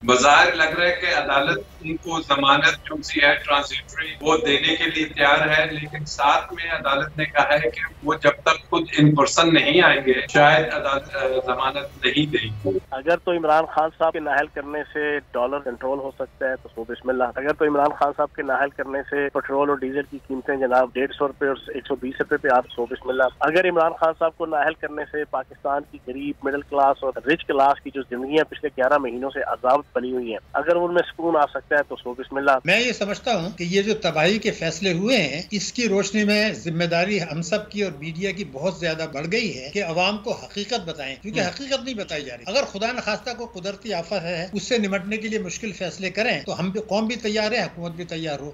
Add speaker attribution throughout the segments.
Speaker 1: बाजार लग रहा है कि अदालत उनको जमानत जो सी है ट्रांजिटरी वो देने के लिए तैयार है, लेकिन साथ में अदालत ने कहा है कि वो जब तक खुद इन पर्सन नहीं आएंगे शायद अदालत जमानत नहीं देगी।
Speaker 2: अगर तो इमरान खान साहब के नाहल करने से डॉलर कंट्रोल हो सकता है तो सो बिस्मिल्लाह। अगर तो इमरान खान साहब के नाहल करने से पेट्रोल और डीजल की कीमतें जनाब 150 रुपए और 120 रुपए पे आप सो बिस्मिल्लाह। अगर इमरान खान साहब को नाहल करने से पाकिस्तान की गरीब मिडिल क्लास और रिच क्लास की जो जिंदगी पिछले 11 महीनों से आजाद बनी हुई है, अगर उनमें सुकून आ सकता है तो सो बिस्मिल्लाह।
Speaker 3: मैं ये समझता हूँ कि ये जो तबाही के फैसले हुए हैं इसकी रोशनी में जिम्मेदारी हम सब की और मीडिया की बहुत ज्यादा बढ़ गई है कि अवाम को हकीकत बताएं, क्योंकि हकीकत नहीं बताई जा रही। अगर खुदा न खास्ता को कुदरती आफत है उससे निपटने के लिए मुश्किल फैसले करें तो हम भी कौम भी तैयार है, हुकूमत भी तैयार हो।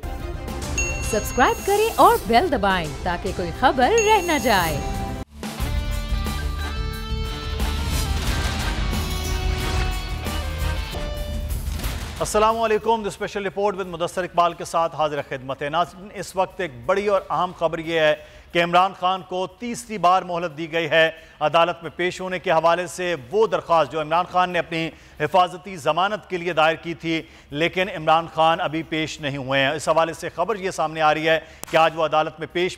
Speaker 4: सब्सक्राइब करें और बेल दबाएं ताकि कोई खबर रह न जाए।
Speaker 5: अस्सलामुअलैकुम। The special report with Mudassar Iqbal के साथ हाजिर खिदमत है। नाज़रीन, इस वक्त एक बड़ी और अहम खबर यह है कि इमरान खान को तीसरी बार मोहलत दी गई है अदालत में पेश होने के हवाले से। वो दरख्वास्त जो इमरान खान ने अपनी हिफाजती ज़मानत के लिए दायर की थी, लेकिन इमरान खान अभी पेश नहीं हुए हैं। इस हवाले से खबर ये सामने आ रही है कि आज वो अदालत में पेश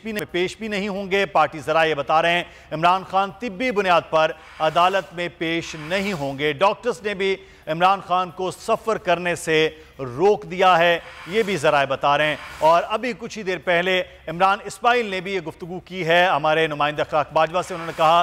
Speaker 5: भी नहीं होंगे। पार्टी ज़रा ये बता रहे हैं इमरान खान तिब्बी बुनियाद पर अदालत में पेश नहीं होंगे। डॉक्टर्स ने भी इमरान खान को सफ़र करने से रोक दिया है, ये भी ज़राए बता रहे हैं। और अभी कुछ ही देर पहले इमरान इस्माइल ने भी ये गुफ्तगू की है हमारे नुमाइंदा अखलाक बाजवा से। उन्होंने कहा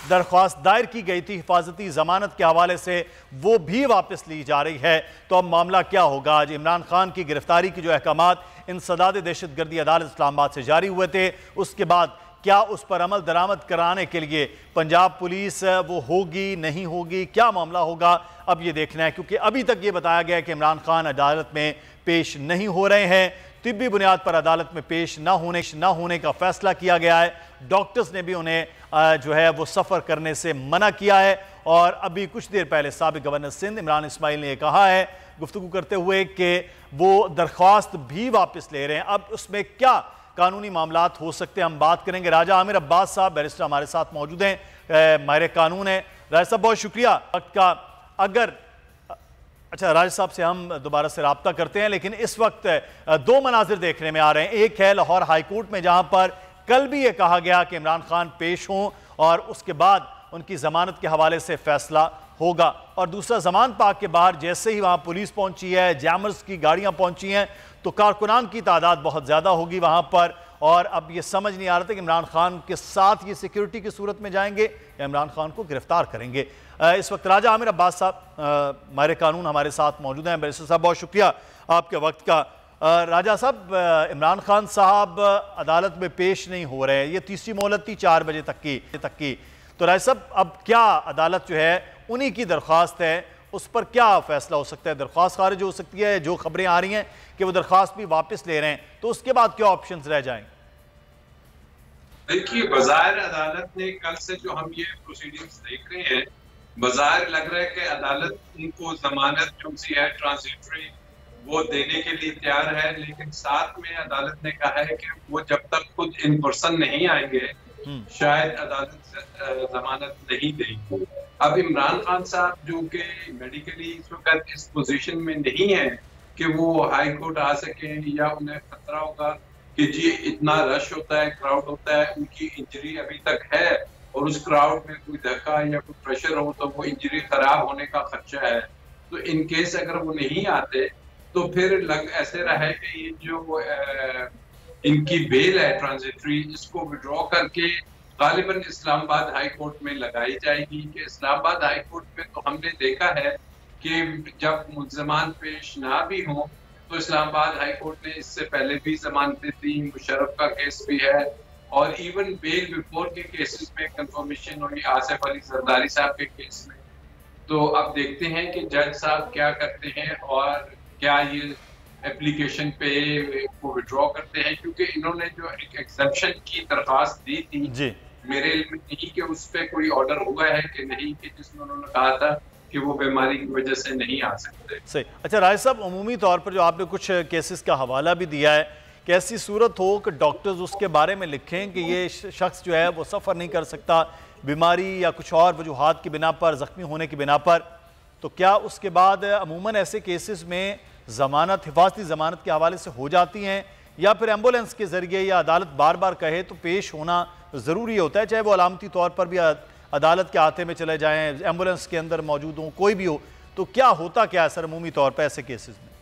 Speaker 5: दरख्वास्त दायर की गई थी हिफाजती ज़मानत के हवाले से, वो भी वापस ली जा रही है। तो अब मामला क्या होगा? आज इमरान खान की गिरफ्तारी की जो अहकामात इंसदाद दहशतगर्दी अदालत इस्लामाबाद से जारी हुए थे, उसके बाद क्या उस पर अमल दरामद कराने के लिए पंजाब पुलिस वो होगी नहीं होगी, क्या मामला होगा, अब ये देखना है। क्योंकि अभी तक ये बताया गया है कि इमरान खान अदालत में पेश नहीं हो रहे हैं। तिब्बी बुनियाद पर अदालत में पेश न होने का फैसला किया गया है। डॉक्टर्स ने भी उन्हें जो है वो सफ़र करने से मना किया है। और अभी कुछ देर पहले साबिक गवर्नर सिंध इमरान इस्माइल ने कहा है गुफ्तगू करते हुए कि वो दरख्वास्त भी वापस ले रहे हैं। अब उसमें क्या कानूनी मामलात हो सकते हैं, हम बात करेंगे। राजा आमिर अब्बास साहब बैरिस्टर हमारे साथ मौजूद हैं, माहिर कानून है। राजा साहब बहुत शुक्रिया वक्त का। अगर अच्छा, राजा साहब से हम दोबारा से रब्ता करते हैं, लेकिन इस वक्त दो मनाजिर देखने में आ रहे हैं। एक है लाहौर हाई कोर्ट में, जहां पर कल भी ये कहा गया कि इमरान खान पेश हों और उसके बाद उनकी जमानत के हवाले से फैसला होगा। और दूसरा जमान पाक के बाहर जैसे ही वहां पुलिस पहुंची है, जैमर्स की गाड़ियां पहुंची हैं, तो कारकुनान की तादाद बहुत ज़्यादा होगी वहां पर। और अब ये समझ नहीं आ रहा था कि इमरान खान के साथ ये सिक्योरिटी की सूरत में जाएंगे या इमरान खान को गिरफ्तार करेंगे। इस वक्त राजा आमिर अब्बास साहब माहिर कानून हमारे साथ मौजूद हैं। बैरिस्टर साहब बहुत शुक्रिया आपके वक्त का। राजा साहब, इमरान खान साहब अदालत में पेश नहीं हो रहे हैं, ये तीसरी मोहलत थी 4 बजे तक की। तो राजा साहब, अब क्या अदालत जो है उन्हीं की दरख्वास्त है, उस पर क्या फैसला हो सकता है? दरख्वास्त खारिज हो सकती है, जो खबरें आ रही हैं कि वो दरख्वास्त भी वापस ले रहे हैं, तो उसके बाद क्या ऑप्शंस रह जाएंगे?
Speaker 1: देखिए, बाजार अदालत ने कल से जो हम ये प्रोसीडिंग्स देख रहे हैं, बाजार लग रहा है कि अदालत उनको जमानत जो सी है ट्रांजिटरी वो देने के लिए तैयार है, लेकिन साथ में अदालत ने कहा है कि वो जब तक खुद इन पर्सन नहीं आएंगे शायद अदालत जमानत नहीं देगी। अब इमरान खान साहब जो कि मेडिकली इस वक्त इस पोजीशन में नहीं है कि वो हाई कोर्ट आ सके, या उन्हें खतरा होगा कि जी इतना रश होता है, क्राउड होता है, उनकी इंजरी अभी तक है और उस क्राउड में कोई धक्का या कोई प्रेशर हो तो वो इंजरी खराब होने का खर्चा है। तो इन केस अगर वो नहीं आते तो फिर ऐसे रहे कि ये जो इनकी बेल है ट्रांजिटरी, इसको विड्रॉ करके गालिबन इस्लामाबाद हाई कोर्ट में लगाई जाएगी। कि इस्लामाबाद हाई कोर्ट में तो हमने देखा है कि जब मुल्ज़मान पेश ना भी हों तो इस्लामाबाद हाई कोर्ट ने इससे पहले भी जमानतें दी, मुशर्रफ का केस भी है, और इवन बेल बिफोर के केसेस में कंफर्मेशन हुई आसिफ अली जरदारी साहब के केस में। तो अब देखते हैं कि जज साहब क्या करते हैं और क्या ये एप्लीकेशन पे को विड्रॉ करते हैं, क्योंकि इन्होंने जो एक एग्जम्पशन की दरख्वास्त दी थी, मेरे इल्म में नहीं कि उस पर कोई ऑर्डर हुआ है कि नहीं, कि जिसमें उन्होंने कहा था कि वो बीमारी की वजह से नहीं आ सकते।
Speaker 5: सही। अच्छा राय साहब, अमूमी तौर पर जो आपने कुछ केसेस का हवाला भी दिया है कि ऐसी सूरत हो कि डॉक्टर्स उसके बारे में लिखें कि ये शख्स जो है वो सफ़र नहीं कर सकता बीमारी या कुछ और वजूहात की बिना पर, ज़ख्मी होने की बिना पर, तो क्या उसके बाद अमूमन ऐसे केसेस में ज़मानत, हिफाजती ज़मानत के हवाले से हो जाती हैं, या फिर एम्बुलेंस के ज़रिए या अदालत बार बार कहे तो पेश होना ज़रूरी होता है, चाहे वो अलामती तौर पर भी अदालत के आते में चले जाएँ, एम्बुलेंस के अंदर मौजूद हों, कोई भी हो, तो क्या होता क्या है सर अमूमी तौर पर ऐसे केसेस में?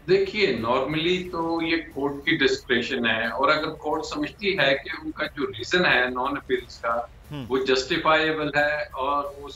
Speaker 1: देखिए, नॉर्मली तो ये कोर्ट की डिस्क्रेशन है, और अगर कोर्ट समझती है कि उनका जो रीजन है नॉन अपीयरेंस का वो जस्टिफाइबल है और वो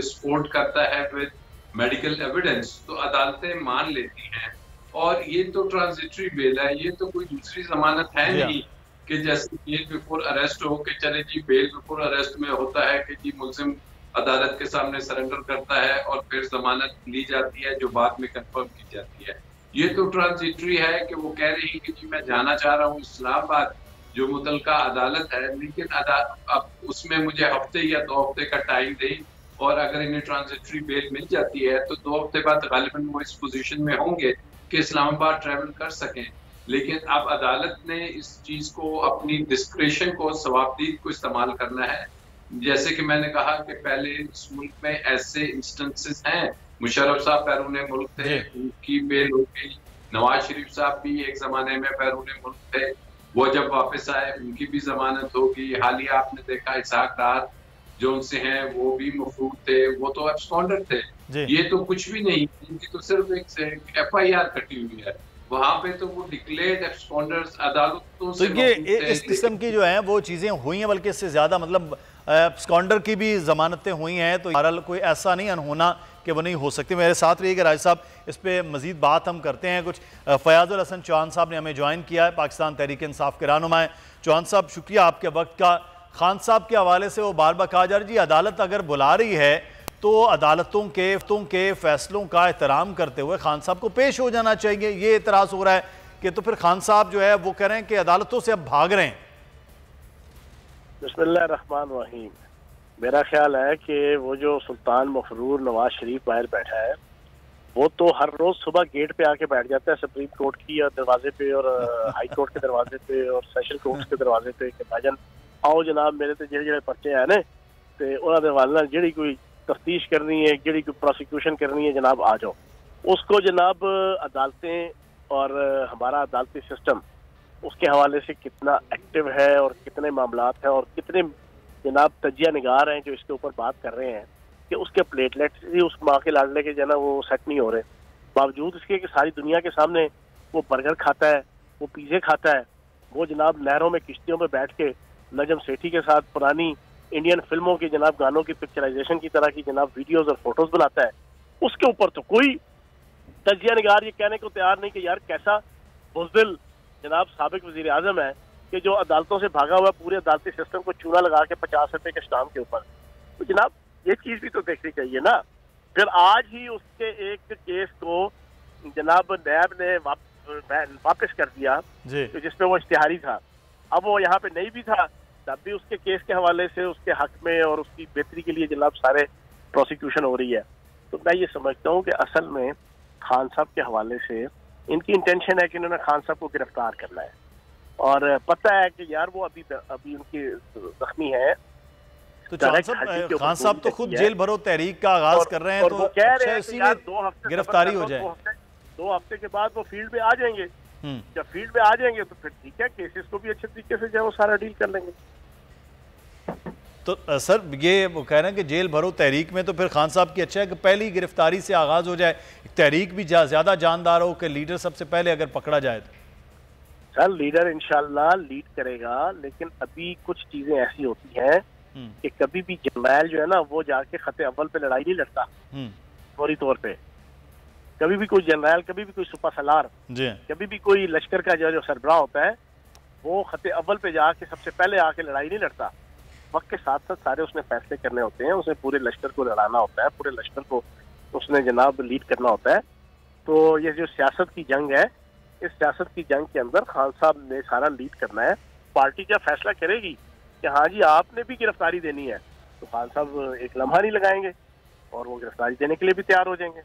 Speaker 1: सपोर्ट करता है विद मेडिकल एविडेंस, तो अदालतें मान लेती हैं। और ये तो ट्रांजिटरी बेल है, ये तो कोई दूसरी जमानत है नहीं कि जैसे बेल बिफोर अरेस्ट हो के चले जी, बेल बिफोर अरेस्ट में होता है कि जी मुल्जिम अदालत के सामने सरेंडर करता है और फिर जमानत ली जाती है जो बाद में कंफर्म की जाती है। ये तो ट्रांजिटरी है कि वो कह रही है कि जी मैं जाना चाह रहा हूँ इस्लामाबाद, जो मुतलका अदालत है, लेकिन अब उसमें मुझे हफ्ते या 2 हफ्ते का टाइम दें, और अगर इन्हें ट्रांजिटरी बेल मिल जाती है तो 2 हफ्ते बाद गालिबन वो इस पोजीशन में होंगे कि इस्लामाबाद ट्रैवल कर सकें। लेकिन अब अदालत ने इस चीज को, अपनी डिस्क्रेशन को, सवाबदीद को इस्तेमाल करना है। जैसे कि मैंने कहा कि पहले इस मुल्क में ऐसे इंस्टेंसेस हैं, मुशर्रफ साहब बैरून मुल्क थे, उनकी बेल हो गई, नवाज शरीफ साहब भी एक जमाने में बैरून मुल्क थे, वो जब वापस आए उनकी भी जमानत होगी। हालिया आपने देखा इसहाक डार जो उनसे हैं वो भी मफरूद थे, वो तो एब्सकॉन्डर थे। ये तो कुछ भी नहीं, इनकी तो सिर्फ एक FIR कटी हुई है, वहां पे तो वो डिक्लेयर्ड एब्सकॉन्डर्स अदालतों से।
Speaker 5: तो ये इस किस्म की जो है वो चीज़ें हुई हैं, बल्कि इससे ज़्यादा मतलब एब्सकॉन्डर की भी ज़मानतें हुई हैं, तो बहरहाल कोई ऐसा नहीं अनहोना कि वो नहीं हो सकती। मेरे साथ रहिएगा राज साहब, इस पर मज़ीद बात हम करते हैं। कुछ फयाजुल हसन चौहान साहब ने हमें ज्वाइन किया है, पाकिस्तान तहरीक इंसाफ के रहनुमा। चौहान साहब शुक्रिया आपके वक्त का। खान साहब के हवाले से वो बार बार कहा जा रहा है जी अदालत अगर बुला रही है तो अदालतों के फैसलों का एहतराम करते हुए खान साहब को पेश हो जाना चाहिए। ये एतराज़ हो रहा है कि तो फिर खान साहब जो है वो कह रहे हैं कि अदालतों से अब भाग रहे हैं।
Speaker 2: बिस्मिल्लाह रहमान रहीम। मेरा ख्याल है कि वो जो सुल्तान मफरूर नवाज शरीफ बाहर बैठा है वो तो हर रोज सुबह गेट पे आके बैठ जाता है सुप्रीम कोर्ट की दरवाजे पे और हाई कोर्ट के दरवाजे पे और सेशन कोर्ट के दरवाजे पे कि भाजन आओ जनाब मेरे तो जेड़े पर्चे है ने ते उन्हां दे हवाले नाल जेड़ी कोई तफ्तीश करनी है, जेड़ी कोई प्रोसिक्यूशन करनी है, जनाब आ जाओ। उसको जनाब अदालतें और हमारा अदालती सिस्टम उसके हवाले से कितना एक्टिव है और कितने मामलात हैं और कितने जनाब तजिया निगार हैं जो इसके ऊपर बात कर रहे हैं कि उसके प्लेटलेट्स ही उस माँ के लाडले के जना वो सेट नहीं हो रहे, बावजूद इसके कि सारी दुनिया के सामने वो बर्गर खाता है, वो पिज़्ज़े खाता है, वो जनाब नहरों में किश्तियों में बैठ के नजम सेठी के साथ पुरानी इंडियन फिल्मों के जनाब गानों की पिक्चराइजेशन की तरह की जनाब वीडियोस और फोटोज बनाता है। उसके ऊपर तो कोई तजिया निगार ये कहने को तैयार नहीं कि यार कैसा बुज़दिल जनाब साबिक वजीर आजम है कि जो अदालतों से भागा हुआ पूरे अदालती सिस्टम को चूना लगा के 50 रुपए के स्टाम्प के ऊपर। तो जनाब ये चीज भी तो देखनी चाहिए ना। फिर आज ही उसके एक केस को जनाब नैब ने वापस कर दिया तो जिसपे वो इश्तिहारी था, अब वो यहाँ पे नहीं भी था तब भी उसके केस के हवाले से उसके हक में और उसकी बेहतरी के लिए जनाब सारे प्रोसिक्यूशन हो रही है। तो मैं ये समझता हूँ कि असल में खान साहब के हवाले से इनकी इंटेंशन है कि इन्होंने खान साहब को गिरफ्तार करना है और पता है कि यार वो अभी उनकी जख्मी है।
Speaker 5: तो खान साहब तो खुद जेल भरो तहरीक का आगाज कर रहे हैं, तो
Speaker 2: वो कह रहे हैं कि यार 2 हफ्ते
Speaker 5: गिरफ्तारी हो जाए,
Speaker 2: 2 हफ्ते के बाद वो फील्ड में आ जाएंगे। जब फील्ड में आ जाएंगे तो फिर ठीक है, केसेस को भी अच्छे तरीके से जो वो सारा डील कर लेंगे।
Speaker 5: तो सर ये वो कह रहे हैं कि जेल भरो तहरीक में तो फिर खान साहब की अच्छा है कि पहली गिरफ्तारी से आगाज हो जाए, तहरीक भी ज्यादा जानदार हो कि लीडर सबसे पहले अगर पकड़ा जाए तो।
Speaker 2: सर लीडर इंशाल्लाह लीड करेगा, लेकिन अभी कुछ चीजें ऐसी होती हैं कि कभी भी जर्नैल जो है ना वो जाके खते अव्वल पे लड़ाई नहीं लड़ता फौरी तौर पे। कभी भी कोई जर्नैल, कभी भी कोई सुपर सलार, कभी भी कोई लश्कर का जो सरबराह होता है वो खते अव्वल पे जाके सबसे पहले आके लड़ाई नहीं लड़ता। वक्त के साथ साथ सारे उसने फैसले करने होते हैं, उसे पूरे लश्कर को लड़ाना होता है, पूरे लश्कर को उसने जनाब लीड करना होता है। तो ये जो सियासत की जंग है, इस सियासत की जंग के अंदर खान साहब ने सारा लीड करना है। पार्टी जब फैसला करेगी कि हाँ जी आपने भी गिरफ्तारी देनी है तो खान साहब एक लम्हा नहीं लगाएंगे और वो गिरफ्तारी देने के लिए भी तैयार हो जाएंगे।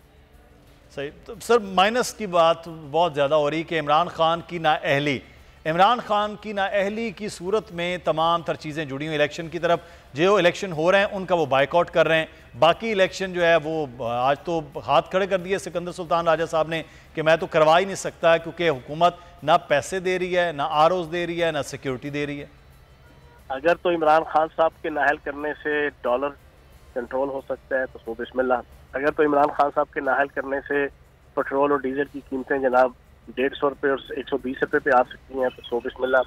Speaker 5: सही। तो सर माइनस की बात बहुत ज़्यादा हो रही कि इमरान खान की नाअहली, इमरान खान की नाअहली की सूरत में तमाम तर चीज़ें जुड़ी हुई इलेक्शन की तरफ, जो इलेक्शन हो रहे हैं उनका वो बाइकआउट कर रहे हैं। बाकी इलेक्शन जो है वो आज तो हाथ खड़े कर दिए सिकंदर सुल्तान राजा साहब ने कि मैं तो करवा ही नहीं सकता, क्योंकि हुकूमत ना पैसे दे रही है, ना आरओज़ दे रही है, ना सिक्योरिटी दे रही है।
Speaker 2: अगर तो इमरान खान साहब के नाहल करने से डॉलर कंट्रोल हो सकता है तो सो बिस्मिल्लाह। अगर तो इमरान खान साहब के नाहल करने से पेट्रोल और डीजल की कीमतें जनाब 150 रुपये और 120 रुपये पे आ सकती हैं तो सो बिस्मिल्लाह।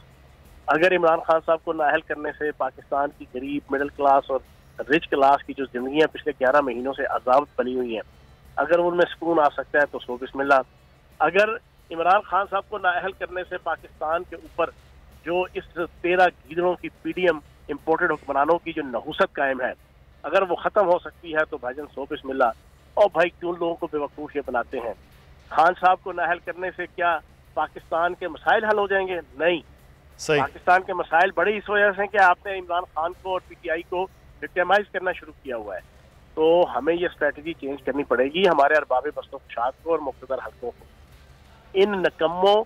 Speaker 2: अगर इमरान खान साहब को नाहल करने से पाकिस्तान की गरीब मिडिल क्लास और रिच क्लास की जो जिंदगियां पिछले 11 महीनों से अजाब बनी हुई हैं, अगर उनमें सुकून आ सकता है तो सो बिस्मिल्लाह। अगर इमरान खान साहब को नाअहल करने से पाकिस्तान के ऊपर जो इस 13 गीदड़ों की पीडीएम इम्पोर्टेड हुक्मरानों की जो नहुसत कायम है, अगर वो ख़त्म हो सकती है तो भाईजान सो बिस्मिल्लाह। और भाई क्यों लोगों को बेवकूफ़ ये बनाते हैं? खान साहब को नाअहल करने से क्या पाकिस्तान के मसाइल हल हो जाएंगे? नहीं।
Speaker 5: सही।
Speaker 2: पाकिस्तान के मसाइल बड़े इस वजह से कि आपने इमरान खान को और पीटीआई को विक्टिमाइज करना शुरू किया हुआ है। तो हमें ये स्ट्रेटजी चेंज करनी पड़ेगी, हमारे अरबाब बस्तो खुशाद को और मुक़्तदर हल्कों को। इन नकम्मों,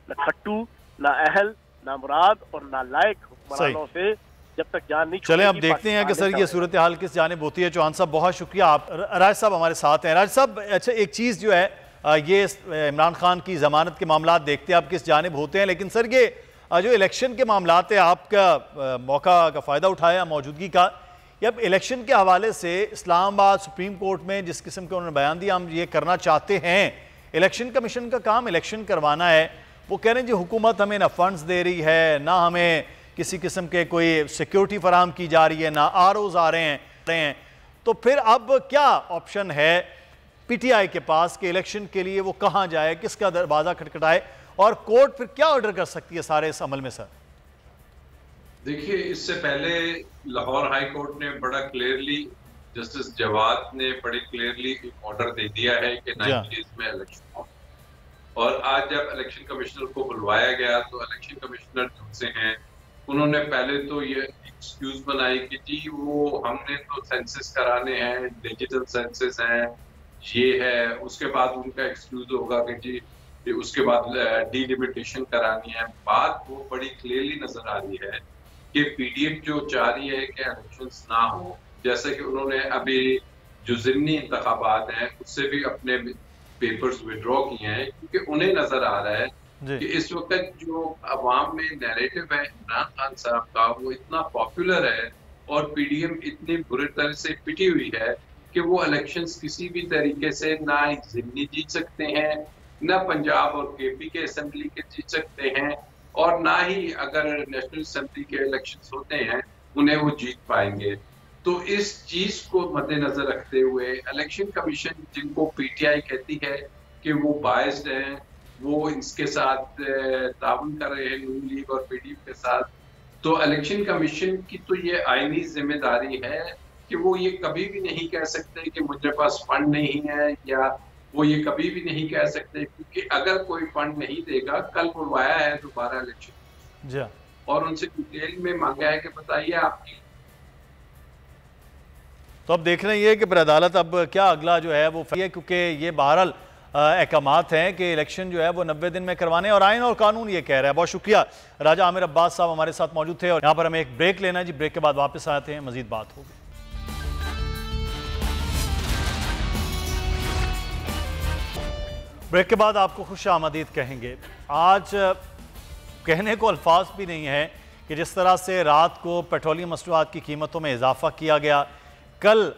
Speaker 2: न खट्टू, न अहल, न मुराद और न लायक हुक्मरानों से जब तक जान नहीं।
Speaker 5: चले अब देखते हैं कि सर ये सूरत हाल किस जानिब होती है। चौहान साहब बहुत शुक्रिया, आप राज साहब हमारे साथ हैं। राज साहब, अच्छा एक चीज़ जो है ये इमरान खान की ज़मानत के मामला देखते हैं आप किस जानिब होते हैं, लेकिन सर ये जो इलेक्शन के मामला है आपका मौका का फ़ायदा उठाया मौजूदगी का, अब इलेक्शन के हवाले से इस्लामाबाद सुप्रीम कोर्ट में जिस किस्म के उन्होंने बयान दिया, हम ये करना चाहते हैं, इलेक्शन कमीशन का काम इलेक्शन करवाना है, वो कह रहे हैं जी हुकूमत हमें ना फंड्स दे रही है, ना हमें किसी किस्म के कोई सिक्योरिटी फराहम की जा रही है, ना आरओज़ आ रहे हैं। तो फिर अब क्या ऑप्शन है पीटीआई के पास कि इलेक्शन के लिए वो कहाँ जाए, किसका दरवाज़ा खटखटाए, और कोर्ट फिर क्या ऑर्डर कर सकती है सारे इस अमल में? सर
Speaker 1: देखिए, इससे पहले लाहौर हाई कोर्ट ने बड़ा क्लियरली, जस्टिस जवाद ने बड़े क्लियरली एक ऑर्डर दे दिया है कि 90 डेज में इलेक्शन हो। और आज जब इलेक्शन कमिश्नर को बुलवाया गया तो इलेक्शन कमिश्नर जो हैं उन्होंने पहले तो ये एक्सक्यूज बनाई कि जी वो हमने तो सेंसस कराने हैं, डिजिटल सेंसस हैं, ये है। उसके बाद उनका एक्सक्यूज होगा कि जी उसके बाद डिलिमिटेशन करानी है। बात वो बड़ी क्लियरली नजर आ रही है कि पीडीएम जो चाह रही है कि इलेक्शंस ना हो, जैसे कि उन्होंने अभी जो ज़िमनी इंतखाबात हैं उससे भी अपने पेपर्स विड्रॉ किए हैं, क्योंकि उन्हें नजर आ रहा है कि इस वक्त जो अवाम में नैरेटिव है इमरान खान साहब का वो इतना पॉपुलर है और पीडीएम इतनी बुरी तरह से पिटी हुई है कि वो इलेक्शंस किसी भी तरीके से ना ज़िमनी जीत सकते हैं, ना पंजाब और केपी के असेंबली के जीत सकते हैं, और ना ही अगर नेशनल असेंबली के इलेक्शंस होते हैं उन्हें वो जीत पाएंगे। तो इस चीज को मद्देनजर रखते हुए इलेक्शन कमीशन, जिनको पीटीआई कहती है कि वो बायस्ड हैं, वो इसके साथ ताउन कर रहे हैं नून लीग और पीडीएम के साथ, तो इलेक्शन कमीशन की तो ये आईनी जिम्मेदारी है कि वो ये कभी भी नहीं कह सकते कि मुझे पास फंड नहीं है, या वो ये कभी भी नहीं कह सकते, क्योंकि अगर कोई फंड नहीं देगा, कल बुलवाया है दोबारा इलेक्शन और उनसे डिटेल में मांगा है कि बताइए आपकी।
Speaker 5: तो अब देख रहे हैं कि फिर अदालत अब क्या अगला जो है वो है, क्योंकि ये बहरहाल अहकामात हैं कि इलेक्शन जो है वो 90 दिन में करवाने, और आइन और कानून ये कह रहा है। बहुत शुक्रिया राजा आमिर अब्बास साहब हमारे साथ मौजूद थे। और यहाँ पर हमें एक ब्रेक लेना है जी, ब्रेक के बाद वापस आते हैं, मजीद बात होगी। ब्रेक के बाद आपको खुश आमदीद कहेंगे। आज कहने को अल्फाज भी नहीं है कि जिस तरह से रात को पेट्रोलियम मसनूआत की कीमतों में इजाफा किया गया, कल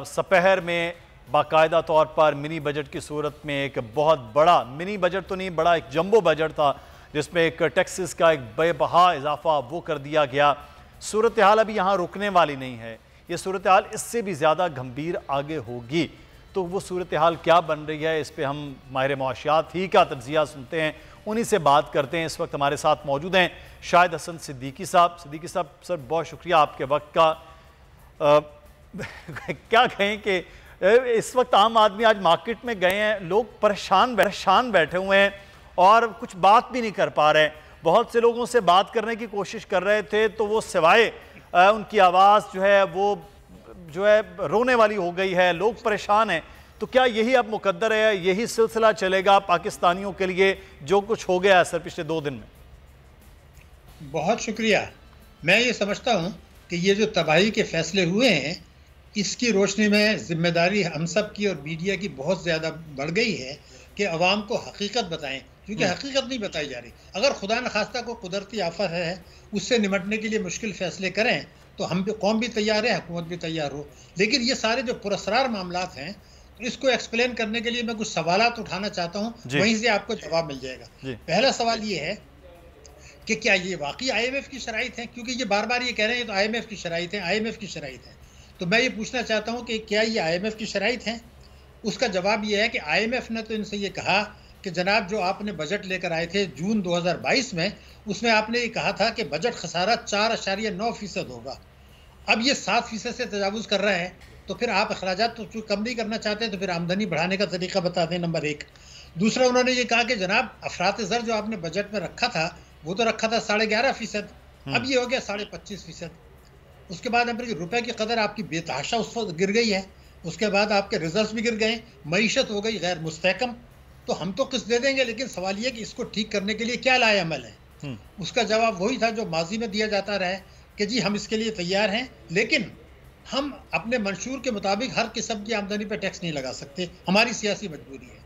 Speaker 5: सपहर में बाकायदा तौर पर मिनी बजट की सूरत में एक बहुत बड़ा, मिनी बजट तो नहीं, बड़ा एक जंबो बजट था जिसमें एक टैक्सेस का एक बेबहा इजाफा वो कर दिया गया। सूरत हाल अभी यहाँ रुकने वाली नहीं है, ये सूरत हाल इससे भी ज़्यादा गंभीर आगे होगी। तो वो सूरत हाल क्या बन रही है, इस पर हम माहिर मुआशियात ही का तज्ज़िया सुनते हैं, उन्हीं से बात करते हैं। इस वक्त हमारे साथ मौजूद हैं शाहिद हसन सिद्दीकी साहब। सिद्दीकी साहब, सर बहुत शुक्रिया आपके वक्त का। क्या कहें कि इस वक्त आम आदमी आज मार्केट में गए हैं, लोग परेशान बैठे हुए हैं और कुछ बात भी नहीं कर पा रहे। बहुत से लोगों से बात करने की कोशिश कर रहे थे तो वो सिवाय उनकी आवाज़ जो है वो जो है रोने वाली हो गई है, लोग परेशान हैं। तो क्या यही अब मुकद्दर है, यही सिलसिला चलेगा पाकिस्तानियों के लिए जो कुछ हो गया है सर पिछले 2 दिन में?
Speaker 3: बहुत शुक्रिया। मैं ये समझता हूँ कि ये जो तबाही के फैसले हुए हैं, इसकी रोशनी में जिम्मेदारी हम सब की और मीडिया की बहुत ज़्यादा बढ़ गई है कि अवाम को हकीकत बताएं, क्योंकि हकीकत नहीं बताई जा रही। अगर खुदा न खास्ता को कुदरती आफत है, उससे निपटने के लिए मुश्किल फैसले करें तो हम भी, कौम भी तैयार है, हुकूमत भी तैयार हो। लेकिन ये सारे जो पुरस्रार मामलात हैं, तो इसको एक्सप्लेन करने के लिए मैं कुछ सवालात उठाना चाहता हूँ, वहीं से आपको जवाब मिल जाएगा। पहला सवाल ये है कि क्या ये वाकई IMF की शराइत है? क्योंकि ये बार बार ये कह रहे हैं तो IMF की शराइत है, IMF की शराइत है। तो मैं ये पूछना चाहता हूँ कि क्या ये IMF की शराइत है? उसका जवाब ये है कि IMF ने तो इनसे ये कहा कि जनाब, जो आपने बजट लेकर आए थे जून 2022 में, उसमें आपने ये कहा था कि बजट खसारा 4.9% होगा। अब ये 7% से तजावुज़ कर रहा है, तो फिर आप अखराजात तो कम नहीं करना चाहते, तो फिर आमदनी बढ़ाने का तरीका बता दें, नंबर 1। दूसरा, उन्होंने ये कहा कि जनाब, अफरात ज़र जो आपने बजट में रखा था, वो तो रखा था 11.5%, अब ये हो गया 25.5%। उसके बाद रुपए की कदर आपकी बेतहाशा उस वक्त गिर गई है। उसके बाद आपके रिजल्ट्स भी गिर गए, मईशत हो गई गैर मुस्तहकम। तो हम तो किस्त दे देंगे, लेकिन सवाल ये कि इसको ठीक करने के लिए क्या लाए अमल है? उसका जवाब वही था जो माजी में दिया जाता रहा है कि जी हम इसके लिए तैयार हैं, लेकिन हम अपने मंशूर के मुताबिक हर किस्म की आमदनी पर टैक्स नहीं लगा सकते, हमारी सियासी मजबूरी है।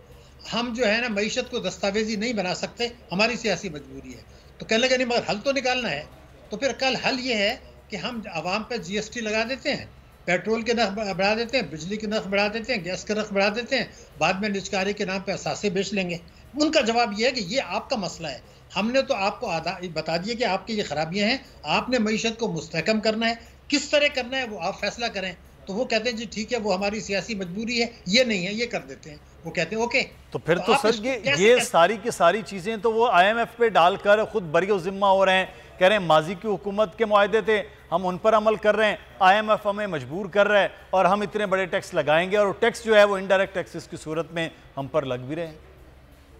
Speaker 3: हम जो है ना, मईशत को दस्तावेजी नहीं बना सकते, हमारी सियासी मजबूरी है। तो कहने लगे नहीं, मगर हल तो निकालना है। तो फिर कल हल ये है कि हम आवाम पर GST लगा देते हैं, पेट्रोल के नर्ख बढ़ा देते हैं, बिजली के नर्ख बढ़ा देते हैं, गैस के नर्ख बढ़ा देते हैं, बाद में निजकारी के नाम पे असासे बेच लेंगे। उनका जवाब ये है कि ये आपका मसला है, हमने तो आपको बता दिया कि आपकी ये खराबियां हैं, आपने मईशत को मुस्तहकम करना है, किस तरह करना है वो आप फैसला करें। तो वो कहते हैं जी ठीक है, वो हमारी सियासी मजबूरी है, ये नहीं है, ये कर देते हैं। वो कहते हैं ओके।
Speaker 5: तो फिर तो सर ये सारी की सारी चीज़ें तो वो IMF पे डालकर खुद बरी जिम्मा हो रहे हैं, कह रहे हैं माजी की हुकूमत के मुआहदे थे, हम उन पर अमल कर रहे हैं, IMF हमें मजबूर कर रहा है और हम इतने बड़े टैक्स लगाएंगे, और टैक्स जो है वो इनडायरेक्ट टैक्सेस की सूरत में हम पर लग भी रहे हैं।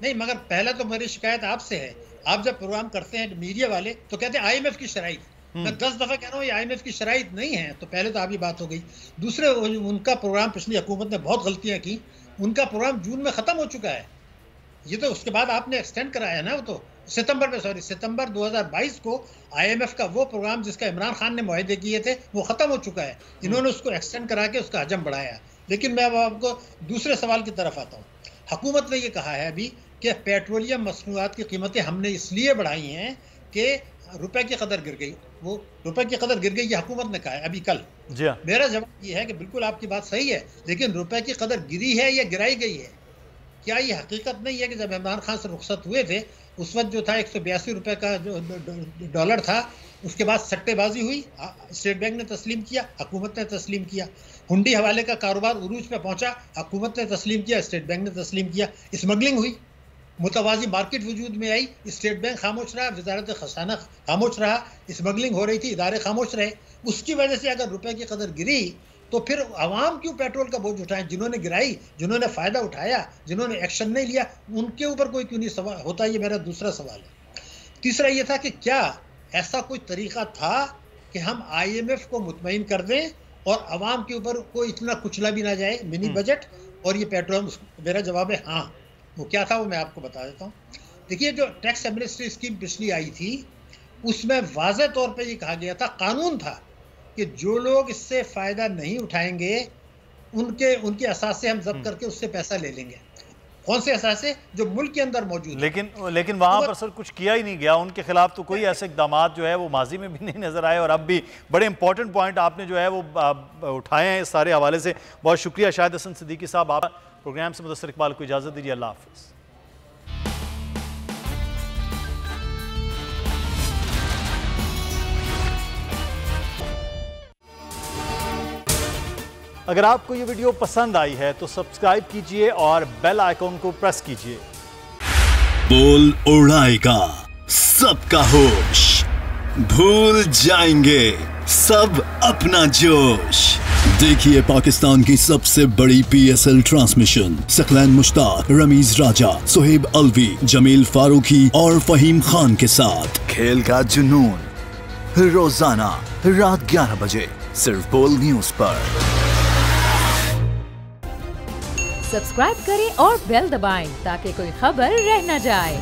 Speaker 3: नहीं, मगर पहला तो मेरी शिकायत आपसे है, आप जब प्रोग्राम करते हैं मीडिया वाले तो कहते हैं IMF की शराइत। मैं 10 दफ़ा कह रहा हूँ ये IMF की शराइत नहीं है। तो पहले तो आपकी बात हो गई। दूसरे, उनका प्रोग्राम, पिछली हुकूमत ने बहुत गलतियाँ की, उनका प्रोग्राम जून में ख़त्म हो चुका है। ये तो उसके बाद आपने एक्सटेंड कराया है ना, वो तो सितंबर 2022 को IMF का वो प्रोग्राम जिसका इमरान खान ने मुआहदे किए थे वो ख़त्म हो चुका है। इन्होंने उसको एक्सटेंड करा के उसका हजम बढ़ाया। लेकिन मैं अब आपको दूसरे सवाल की तरफ आता हूँ। हुकूमत ने ये कहा है अभी कि पेट्रोलियम मसनूआत की कीमतें हमने इसलिए बढ़ाई हैं कि रुपए की कदर गिर गई। वो रुपए की कदर गिर गई, ये हुकूमत ने कहा है अभी कल। मेरा जवाब ये है कि बिल्कुल आपकी बात सही है, लेकिन रुपए की कदर गिरी है या गिराई गई है? क्या ये हकीकत नहीं है कि जब इमरान खान से रुखसत हुए थे उस वक्त जो था 182 रुपये का जो डॉलर था, उसके बाद सट्टेबाजी हुई, स्टेट बैंक ने तस्लीम किया, हुकूमत ने तस्लीम किया। हुंडी हवाले का कारोबार उरूज पे पहुंचा, हुकूमत ने तस्लीम किया, स्टेट बैंक ने तस्लीम किया। स्मगलिंग हुई, मुतवाजी मार्केट वजूद में आई, स्टेट बैंक खामोश रहा, वजारत खजाना खामोश रहा, स्मगलिंग हो रही थी, इदारे खामोश रहे। उसकी वजह से अगर रुपए की कदर गिरी तो फिर आवाम क्यों पेट्रोल का बोझ उठाएं? जिन्होंने गिराई, जिन्होंने फ़ायदा उठाया, जिन्होंने एक्शन नहीं लिया, उनके ऊपर कोई क्यों नहीं सवाल होता? ये मेरा दूसरा सवाल है। तीसरा ये था कि क्या ऐसा कोई तरीका था कि हम IMF को मुतमईन कर दें और आवाम के ऊपर कोई इतना कुचला भी ना जाए, मिनी बजट और ये पेट्रोल? मेरा जवाब है हाँ। वो क्या था वो मैं आपको बता देता हूँ। देखिए, जो टैक्स एमनेस्टी स्कीम पिछली आई थी उसमें वाज़ेह तौर पे ये कहा गया था, कानून था कि जो लोग इससे फ़ायदा नहीं उठाएंगे उनके असासे हम जब्त करके उससे पैसा ले लेंगे। कौन से असासे? जो मुल्क के अंदर मौजूद।
Speaker 5: लेकिन वहाँ पर सर कुछ किया ही नहीं गया। उनके खिलाफ तो कोई ऐसे इक़दाम जो है वो माजी में भी नहीं नज़र आए, और अब भी बड़े इंपॉर्टेंट पॉइंट आपने जो है वो उठाए हैं इस सारे हवाले से। बहुत शुक्रिया शाहिद हसन सिद्दीकी साहब। आप प्रोग्राम से मुदस्सिर इकबाल को इजाज़त दीजिए। अल्लाह हाफ़िज़। अगर आपको ये वीडियो पसंद आई है तो सब्सक्राइब कीजिए और बेल आइकॉन को प्रेस कीजिए।
Speaker 6: बोल उड़ाएगा सबका होश, भूल जाएंगे सब अपना जोश। देखिए पाकिस्तान की सबसे बड़ी PSL ट्रांसमिशन सकलैन मुश्ताक, रमीज राजा, सुहेब अलवी, जमील फारूकी और फहीम खान के साथ खेल का जुनून रोजाना रात 11 बजे सिर्फ बोल न्यूज पर।
Speaker 4: सब्सक्राइब करें और बेल दबाएं ताकि कोई खबर रह न जाए।